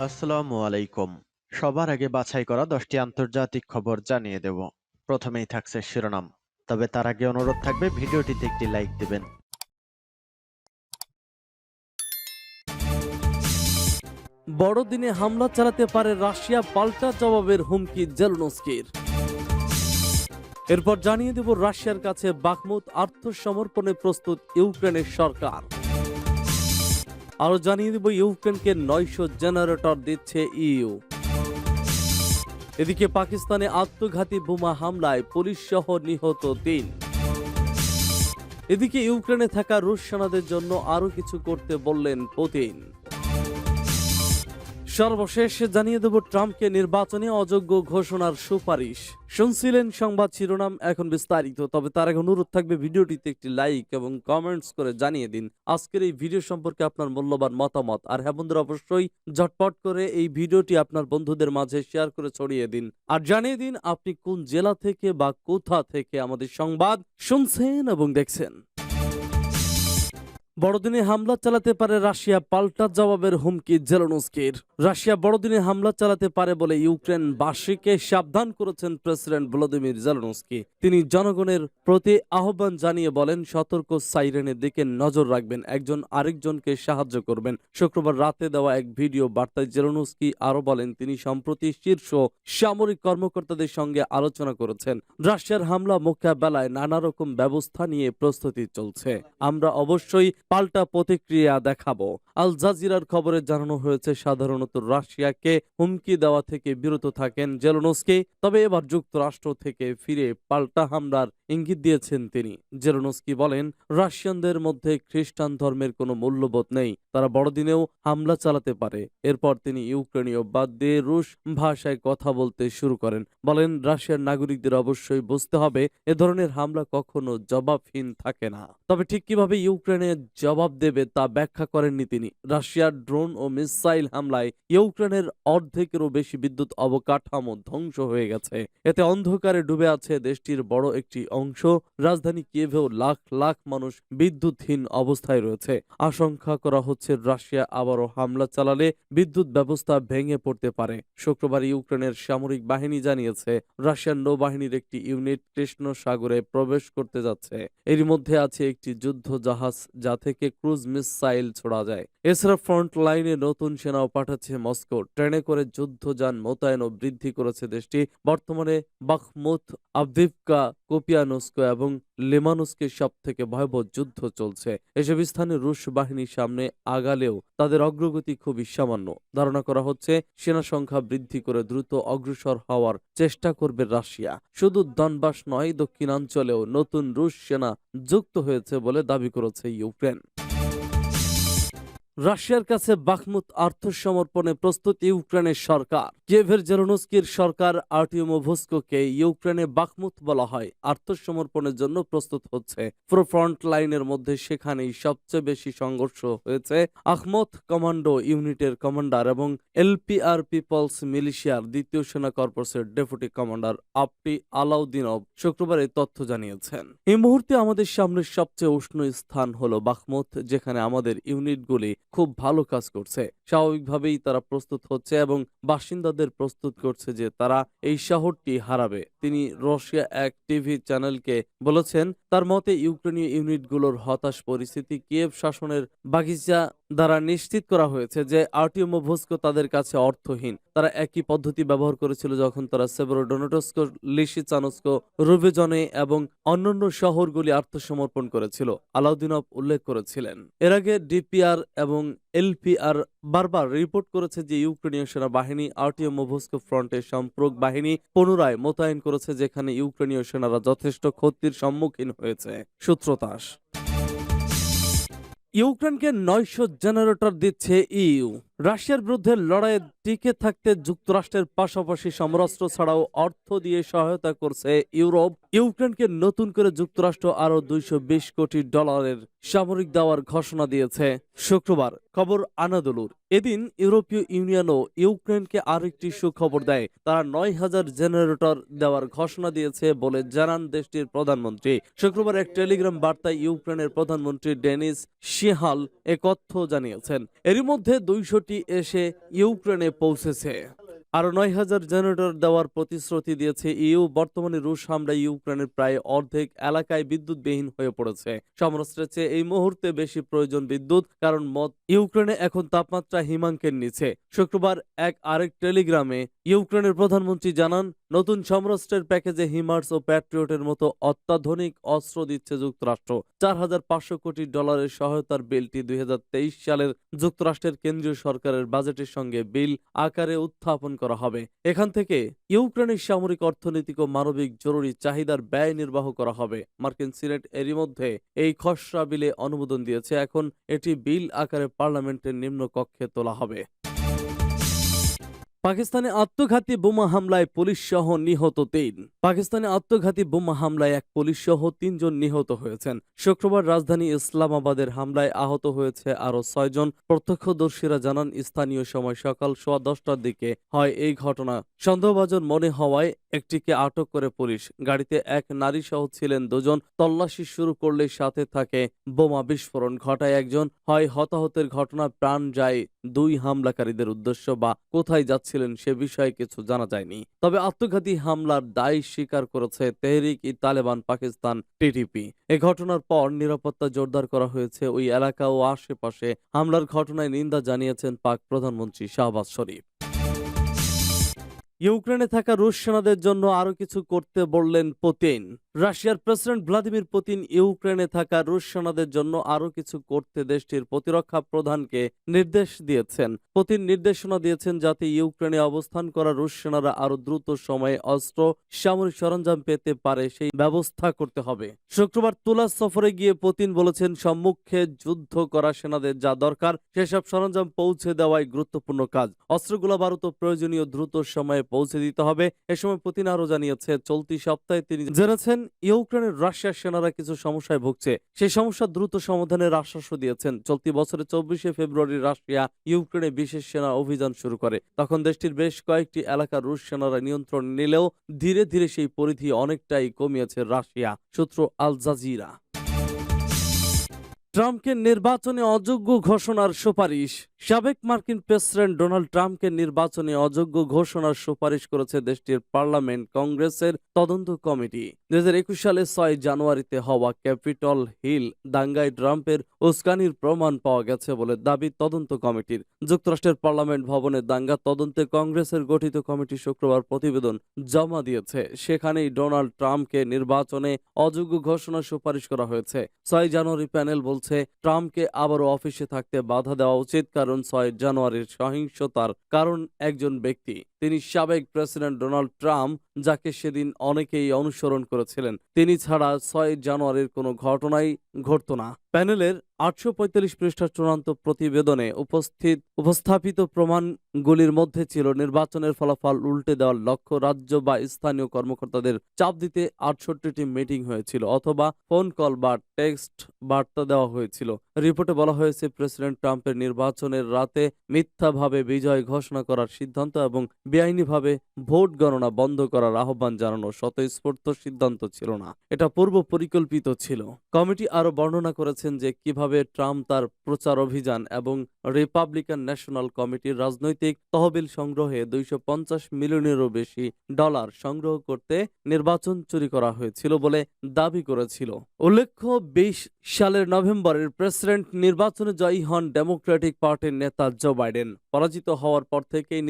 আসসালামু আলাইকুম। সবার আগে বাছাই করা ১০টি আন্তর্জাতিক খবর জানিয়ে দেব। প্রথমেই থাকছে শিরোনাম। তবে তার আগে অনুরোধ থাকবে ভিডিওটিতে একটি লাইক দিবেন। বড়দিনে হামলা চালাতে পারে রাশিয়া, পাল্টা জবাবের হুমকি জেলনস্কির। এরপর জানিয়ে দেব রাশিয়ার কাছে বাখমুত আত্মসমর্পণে প্রস্তুত ইউক্রেনের সরকার। আরো জানিয়ে দেব ইউক্রেনকে ৯০০ জেনারেটর দিচ্ছে ইইউ। এদিকে পাকিস্তানে আত্মঘাতী বোমা হামলায় পুলিশ সহ নিহত ৩। এদিকে ইউক্রেনে থাকা রুশ সেনাদের জন্য আরো কিছু করতে বললেন পুতিন। সর্বশেষ জানিয়ে দেব ট্রাম্পকে নির্বাচনে অযোগ্য ঘোষণার সুপারিশ। শুনছিলেন সংবাদ শিরোনাম, এখন বিস্তারিত। তবে তার আগে অনুরোধ থাকবে ভিডিওটিতে একটি লাইক এবং কমেন্টস করে জানিয়ে দিন আজকের এই ভিডিও সম্পর্কে আপনার মূল্যবান মতামত। আর হ্যাঁ বন্ধুরা, অবশ্যই ঝটপট করে এই ভিডিওটি আপনার বন্ধুদের মাঝে শেয়ার করে ছড়িয়ে দিন। আর জানিয়ে দিন আপনি কোন জেলা থেকে বা কোথা থেকে আমাদের সংবাদ শুনছেন এবং দেখছেন। বড়দিনে হামলা চালাতে পারে রাশিয়া, পাল্টা জবাবের হুমকি জেলনস্কির। রাশিয়া বড়দিনে হামলা চালাতে পারে বলে ইউক্রেনবাসীকে সাবধান করেছেন প্রেসিডেন্ট ভলোদিমির জেলনস্কি। তিনি জনগণের প্রতি আহ্বান জানিয়ে বলেন, সতর্ক সাইরেনের দিকে নজর রাখবেন, একজন আরেকজনকে সাহায্য করবেন। শুক্রবার রাতে দেওয়া এক ভিডিও বার্তায় জেলনস্কি আরো বলেন, তিনি সম্প্রতি শীর্ষ সামরিক কর্মকর্তাদের সঙ্গে আলোচনা করেছেন। রাশিয়ার হামলা মোকাবেলায় নানা রকম ব্যবস্থা নিয়ে প্রস্তুতি চলছে। আমরা অবশ্যই পাল্টা প্রতিক্রিয়া দেখাবো। আল জাজিরার খবরে জানানো হয়েছে, সাধারণত রাশিয়াকে হুমকি দেওয়া থেকে বিরত থাকেন জেলনস্কি, তবে এবার যুক্তরাষ্ট্র থেকে ফিরে পাল্টা হামলার ইঙ্গিত দিয়েছেন তিনি। জেলনস্কি বলেন, রাশিয়ানদের মধ্যে খ্রিস্টান ধর্মের কোনো মূল্যবোধ নেই, তারা বড়দিনেও হামলা চালাতে পারে। এরপর তিনি ইউক্রেনীয় বাদ দিয়ে রুশ ভাষায় কথা বলতে শুরু করেন। বলেন, রাশিয়ার নাগরিকদের অবশ্যই বুঝতে হবে, এ ধরনের হামলা কখনো জবাবহীন থাকে না। তবে ঠিক কিভাবে ইউক্রেনে জবাব দেবে তা ব্যাখ্যা করেননি তিনি। রাশিয়ার ড্রোন ও মিসাইল হামলায় ইউক্রেনের অর্ধেকেরও বেশি বিদ্যুৎ অবকাঠামো ধ্বংস হয়ে গেছে। এতে অন্ধকারে ডুবে আছে দেশটির বড় একটি অংশ। রাজধানী কিয়েভেও লাখ লাখ মানুষ বিদ্যুৎহীন অবস্থায় রয়েছে। আশঙ্কা করা হচ্ছে রাশিয়া আবারও হামলা চালালে বিদ্যুৎ ব্যবস্থা ভেঙে পড়তে পারে। শুক্রবার ইউক্রেনের সামরিক বাহিনী জানিয়েছে, রাশিয়ার নৌবাহিনীর একটি ইউনিট কৃষ্ণ সাগরে প্রবেশ করতে যাচ্ছে। এর মধ্যে আছে একটি যুদ্ধ জাহাজ, যা থেকে ক্রুজ মিসাইল ছোড়া যায়। এছাড়া ফ্রন্ট লাইনে নতুন সেনাও পাঠাচ্ছে মস্কো। ট্রেনে করে যুদ্ধযান মোতায়েনও বৃদ্ধি করেছে দেশটি। বর্তমানে বাখমুত, আভদিভকা, কুপিয়ানস্ক এবং লিমানুস্কে সব থেকে ভয়াবহ যুদ্ধ চলছে। এসব স্থানে রুশ বাহিনীর সামনে আগালেও তাদের অগ্রগতি খুবই সামান্য। ধারণা করা হচ্ছে, সেনা সংখ্যা বৃদ্ধি করে দ্রুত অগ্রসর হওয়ার চেষ্টা করবে রাশিয়া। শুধু দনবাস নয়, দক্ষিণাঞ্চলেও নতুন রুশ সেনা যুক্ত হয়েছে বলে দাবি করেছে ইউক্রেন। রাশিয়ার কাছে বাখমুত আত্মসমর্পণে প্রস্তুত ইউক্রেনের সরকার। কিয়েভের জেলনস্কির সরকার আর্টিমোভস্কোকে ইউক্রেনে বাখমুত বলা হয়, আত্মসমর্পণের জন্য প্রস্তুত হচ্ছে। পুরো ফ্রন্ট লাইনের মধ্যে সেখানেই সবচেয়ে বেশি সংঘর্ষ হয়েছে। আখমত কমান্ডো ইউনিটের কমান্ডার এবং এলপিআর পিপলস মিলিশিয়ার দ্বিতীয় সেনা কর্পসের ডেপুটি কমান্ডার আপটি আলাউদ্দিনভ শুক্রবার এই তথ্য জানিয়েছেন। এই মুহূর্তে আমাদের সামনে সবচেয়ে উষ্ণ স্থান হলো বাখমুত, যেখানে আমাদের ইউনিটগুলি খুব ভালো কাজ করছে। স্বাভাবিকভাবেই তারা প্রস্তুত হচ্ছে এবং বাসিন্দাদের প্রস্তুত করছে যে তারা এই শহরটি হারাবে। তিনি রাশিয়া এক টিভি চ্যানেলকে বলেছেন, তার মতে ইউক্রেনীয় ইউনিটগুলোর হতাশ পরিস্থিতি কিয়েভ শাসনের বাগিচা দ্বারা নিশ্চিত করা হয়েছে যে আর্টিমোভস্ক তাদের কাছে অর্থহীন। তারা একই পদ্ধতি ব্যবহার করেছিল যখন তারা সেভেরোডোনেটস্ক, লিসিচানস্ক, রুবেজনে এবং অন্যান্য শহরগুলি আত্মসমর্পণ করেছিল, আলাউদ্দিনভ উল্লেখ করেছিলেন। এর আগে ডিপিআর এবং এলপিআর বারবার রিপোর্ট করেছে যে ইউক্রেনীয় সেনাবাহিনী আর্টিমোভস্ক ফ্রন্টে সম্পর্ক বাহিনী পুনরায় মোতায়েন করেছে, যেখানে ইউক্রেনীয় সেনারা যথেষ্ট ক্ষতির সম্মুখীন হয়েছে। সূত্রতাস ইউক্রেনকে ৯০০ জেনারেটর দিচ্ছে ইইউ। রাশিয়ার বিরুদ্ধে লড়াইয়ে টিকে থাকতে যুক্তরাষ্ট্রের পাশাপাশি সমরাস্ত্র ছাড়াও অর্থ দিয়ে সহায়তা করছে ইউরোপ। ইউক্রেনকে নতুন করে যুক্তরাষ্ট্র আরো $২২০ কোটি সামরিক দেওয়ার ঘোষণা দিয়েছে শুক্রবার, খবর আনাদোলুর। এদিন ইউরোপীয় ইউনিয়নও ইউক্রেনকে আরেকটি সুখবর দেয়, তারা ৯,০০০ জেনারেটর দেওয়ার ঘোষণা দিয়েছে বলে জানান দেশটির প্রধানমন্ত্রী। শুক্রবার এক টেলিগ্রাম বার্তায় ইউক্রেনের প্রধানমন্ত্রী ডেনিস শিহাল এ তথ্য জানিয়েছেন। এরই মধ্যে ২০০ বিমানটি এসে ইউক্রেনে পৌঁছেছে। আরো 9,000 জেনারেটর দেওয়ার প্রতিশ্রুতি দিয়েছে ইউ। বর্তমানে রুশ হামলায় ইউক্রেনের প্রায় অর্ধেক এলাকায় বিদ্যুৎবিহীন হয়ে পড়েছে। সমরাস্ট্রের চেয়ে এই মুহূর্তে বেশি প্রয়োজন বিদ্যুৎ, কারণ ইউক্রেনে এখন তাপমাত্রা হিমাঙ্কের নিচে। শুক্রবার আরেক টেলিগ্রামে ইউক্রেনের প্রধানমন্ত্রী জানান, নতুন সমরাস্ট্রের প্যাকেজে হিমার্স ও প্যাট্রিয়টের মতো অত্যাধুনিক অস্ত্র দিচ্ছে যুক্তরাষ্ট্র। $4,500 কোটি সহায়তার বিলটি 2023 সালের যুক্তরাষ্ট্রের কেন্দ্রীয় সরকারের বাজেটের সঙ্গে বিল আকারে উত্থাপন করা হবে। এখান থেকে ইউক্রেনের সামরিক, অর্থনৈতিক ও মানবিক জরুরি চাহিদার ব্যয় নির্বাহ করা হবে। মার্কিন সিনেট এরই মধ্যে এই খসড়া বিলে অনুমোদন দিয়েছে। এখন এটি বিল আকারে পার্লামেন্টের নিম্নকক্ষে তোলা হবে। পাকিস্তানে আত্মঘাতী বোমা হামলায় পুলিশ সহ নিহত 3। পাকিস্তানে আত্মঘাতী বোমা হামলায় এক পুলিশ সহ 3 জন নিহত হয়েছেন। শুক্রবার রাজধানী ইসলামাবাদের হামলায় আহত হয়েছে আরো 6 জন। প্রত্যক্ষদর্শীরা জানান, স্থানীয় সময় সকাল 10:15টার দিকে হয় এই ঘটনা। সন্দেহভাজন মনে হওয়ায় একটিকে আটক করে পুলিশ। গাড়িতে এক নারী সহ ছিলেন 2 জন। তল্লাশি শুরু করলে সাথে থাকে বোমা বিস্ফোরণ ঘটায় একজন। হয় হতাহতের ঘটনা, প্রাণ যায় 2 হামলাকারীদের উদ্দেশ্য বা কোথায় যাচ্ছিলেন সে বিষয়ে কিছু জানা যায়নি। তবে আত্মঘাতী হামলার দায় স্বীকার করেছে তেহরিক-ই-তালেবান পাকিস্তান টিটিপি। এ ঘটনার পর নিরাপত্তা জোরদার করা হয়েছে ওই এলাকা ও আশেপাশে। হামলার ঘটনায় নিন্দা জানিয়েছেন পাক প্রধানমন্ত্রী শাহবাজ শরীফ। ইউক্রেনে থাকা রুশ সেনাদের জন্য আরো কিছু করতে বললেন পুতিন। রাশিয়ার প্রেসিডেন্ট ভ্লাদিমির পুতিন ইউক্রেনে থাকা রুশ সেনাদের জন্য আরো কিছু করতে দেশটির প্রতিরক্ষা প্রধানকে নির্দেশ দিয়েছেন। পুতিন নির্দেশনা দিয়েছেন যাতে ইউক্রেনে অবস্থান করা রুশ সেনারা আরো দ্রুত সময়ে অস্ত্র, সামরিক সরঞ্জাম পেতে পারে সেই ব্যবস্থা করতে হবে। শুক্রবার তুলা সফরে গিয়ে পুতিন বলেছেন, সম্মুখে যুদ্ধ করা সেনাদের যা দরকার সেসব সরঞ্জাম পৌঁছে দেওয়াই গুরুত্বপূর্ণ কাজ। অস্ত্রগুলো বারুদ প্রয়োজনীয় দ্রুত সময়ে পৌঁছে দিতে হবে। এ সময় পুতিন আরো জানিয়েছে, চলতি সপ্তাহে তিনি জেনেছেন ইউক্রেনের রাশিয়ার সেনারা কিছু সমস্যায় ভুগছে। সেই সমস্যা দ্রুত সমাধানের আশ্বাসও দিয়েছেন। চলতি বছরের 24শে ফেব্রুয়ারি রাশিয়া ইউক্রেনে বিশেষ সেনা অভিযান শুরু করে। তখন দেশটির বেশ কয়েকটি এলাকার রুশ সেনারা নিয়ন্ত্রণ নিলেও ধীরে ধীরে সেই পরিধি অনেকটাই কমিয়েছে রাশিয়া। সূত্র আল জাজিরা। ট্রাম্পকে নির্বাচনে অযোগ্য ঘোষণার সুপারিশ। সাবেক মার্কিন প্রেসিডেন্ট ডোনাল্ড ট্রাম্পকে নির্বাচনে অযোগ্য ঘোষণার সুপারিশ করেছে দেশটির পার্লামেন্ট কংগ্রেসের তদন্ত কমিটি। 2021 সালে 6 জানুয়ারিতে হওয়া ক্যাপিটল হিল দাঙ্গায় ট্রাম্পের উস্কানির প্রমাণ পাওয়া গেছে বলে দাবি তদন্ত কমিটির। যুক্তরাষ্ট্রের পার্লামেন্ট ভবনে দাঙ্গা তদন্তে কংগ্রেসের গঠিত কমিটি শুক্রবার প্রতিবেদন জমা দিয়েছে। সেখানেই ডোনাল্ড ট্রাম্পকে নির্বাচনে অযোগ্য ঘোষণার সুপারিশ করা হয়েছে। 6 জানুয়ারি প্যানেল বলছে, ট্রাম্পকে আবারও অফিসে থাকতে বাধা দেওয়া উচিত, কারণ 6 জানুয়ারির সহিংসতার কারণ একজন ব্যক্তি। তিনি সাবেক প্রেসিডেন্ট ডোনাল্ড ট্রাম্প, যাকে সেদিন অনেকেই অনুসরণ করেছিলেন। তিনি ছাড়া 6 জানুয়ারির কোনো ঘটনাই ঘটত না। প্যানেলের 845 পৃষ্ঠার চূড়ান্ত প্রতিবেদনে উপস্থাপিত প্রমাণগুলির মধ্যে ছিল নির্বাচনের ফলাফল উল্টে দেওয়ার লক্ষ্য, রাজ্য বা স্থানীয় কর্মকর্তাদের চাপ দিতে 68টি মিটিং হয়েছিল অথবা ফোন কল বা টেক্সট বার্তা দেওয়া হয়েছিল। রিপোর্টে বলা হয়েছে, প্রেসিডেন্ট ট্রাম্পের নির্বাচনের রাতে মিথ্যাভাবে বিজয় ঘোষণা করার সিদ্ধান্ত এবং বেআইনিভাবে ভোট গণনা বন্ধ করার আহ্বান জানানো স্বতঃস্ফূর্ত সিদ্ধান্ত ছিল না, এটা পূর্ব পরিকল্পিত ছিল। কমিটি আরো বর্ণনা করেছেন যে কিভাবে ট্রাম্প তার প্রচার অভিযান এবং রিপাবলিকান ন্যাশনাল কমিটির রাজনৈতিক তহবিল সংগ্রহে $250 মিলিয়নেরও বেশি সংগ্রহ করতে নির্বাচন চুরি করা হয়েছিল বলে দাবি করেছিল। উল্লেখ্য, 20 সালের নভেম্বরের প্রেসিডেন্ট নির্বাচনে জয়ী হন ডেমোক্রেটিক পার্টির নেতা জো বাইডেন। পরাজিত হওয়ার পর থেকেই